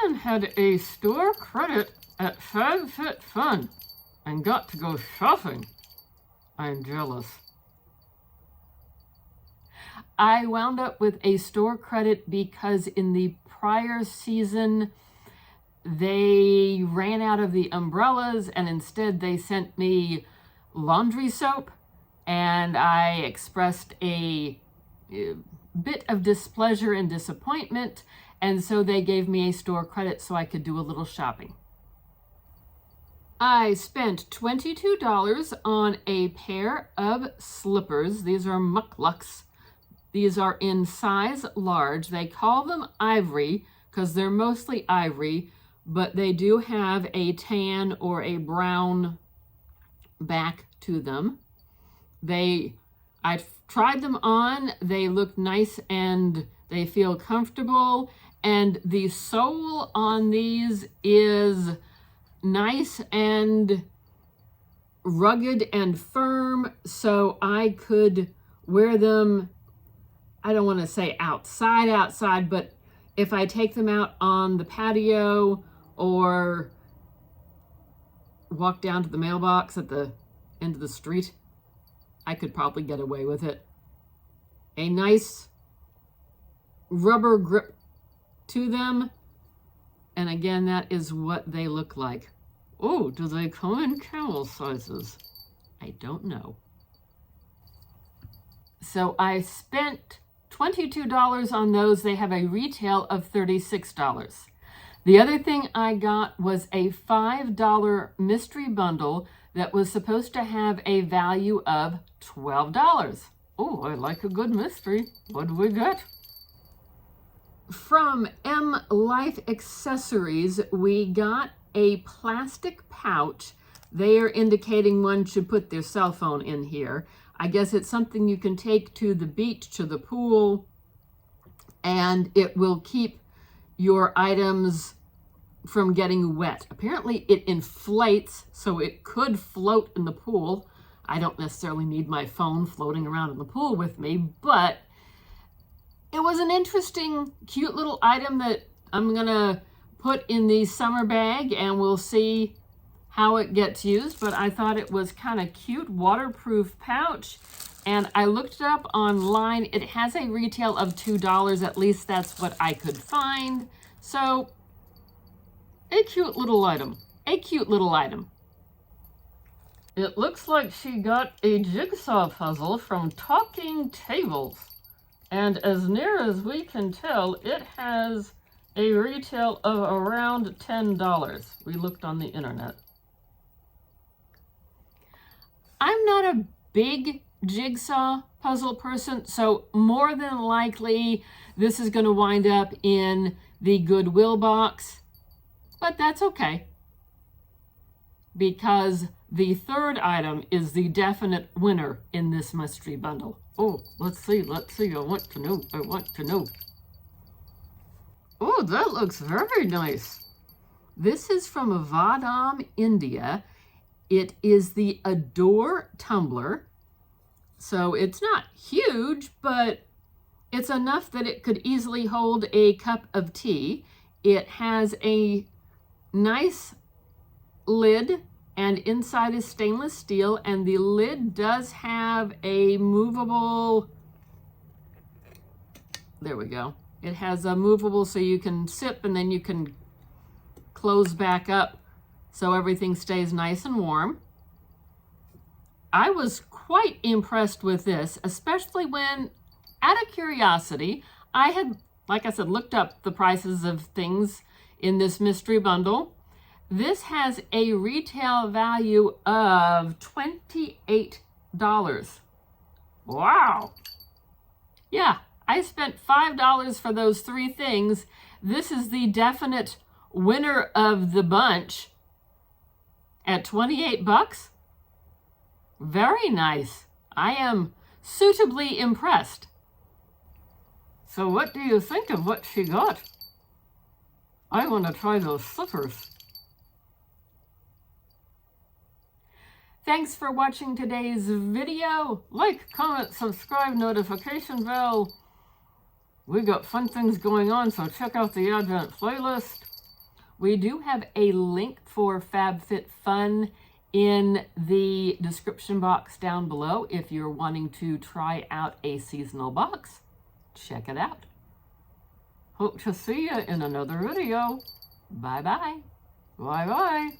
Jan had a store credit at Fab Fit Fun and got to go shopping. I'm jealous. I wound up with a store credit because in the prior season, they ran out of the umbrellas and instead they sent me laundry soap, and I expressed a bit of displeasure and disappointment, and so they gave me a store credit so I could do a little shopping. I spent $22 on a pair of slippers. These are mucklucks. These are in size large. They call them ivory because they're mostly ivory, but they do have a tan or a brown back to them. I've tried them on. They look nice and they feel comfortable. And the sole on these is nice and rugged and firm, so I could wear them, I don't want to say outside, but if I take them out on the patio or walk down to the mailbox at the end of the street, I could probably get away with it. A nice rubber grip to them. And again, that is what they look like. Oh, do they come in camel sizes? I don't know. So I spent $22 on those. They have a retail of $36. The other thing I got was a $5 mystery bundle that was supposed to have a value of $12. Oh, I like a good mystery. What do we get? From M Life Accessories, we got a plastic pouch. They are indicating one should put their cell phone in here. I guess it's something you can take to the beach, to the pool, and it will keep your items from getting wet. Apparently it inflates, so it could float in the pool. I don't necessarily need my phone floating around in the pool with me, but it was an interesting, cute little item that I'm gonna put in the summer bag and we'll see how it gets used. But I thought it was kind of cute, waterproof pouch. And I looked it up online. It has a retail of $2, at least that's what I could find. So, a cute little item, a cute little item. It looks like she got a jigsaw puzzle from Talking Tables. And as near as we can tell, it has a retail of around $10. We looked on the internet. I'm not a big jigsaw puzzle person, so more than likely this is going to wind up in the Goodwill box, but that's okay, because the third item is the definite winner in this mystery bundle. Oh, let's see, I want to know. Oh, that looks very nice. This is from Vadam, India. It is the Allure tumbler. So it's not huge, but it's enough that it could easily hold a cup of tea. It has a nice lid, and inside is stainless steel, and the lid does have a movable, there we go. It has a movable so you can sip and then you can close back up so everything stays nice and warm. I was quite impressed with this, especially when, out of curiosity, I had, like I said, looked up the prices of things in this mystery bundle. This has a retail value of $28. Wow. Yeah, I spent $5 for those three things. This is the definite winner of the bunch at 28 bucks. Very nice. I am suitably impressed. So what do you think of what she got? I want to try those slippers. Thanks for watching today's video. Like, comment, subscribe, notification bell. We got fun things going on, so check out the Advent playlist. We do have a link for FabFitFun in the description box down below if you're wanting to try out a seasonal box. Check it out. Hope to see you in another video. Bye-bye. Bye-bye.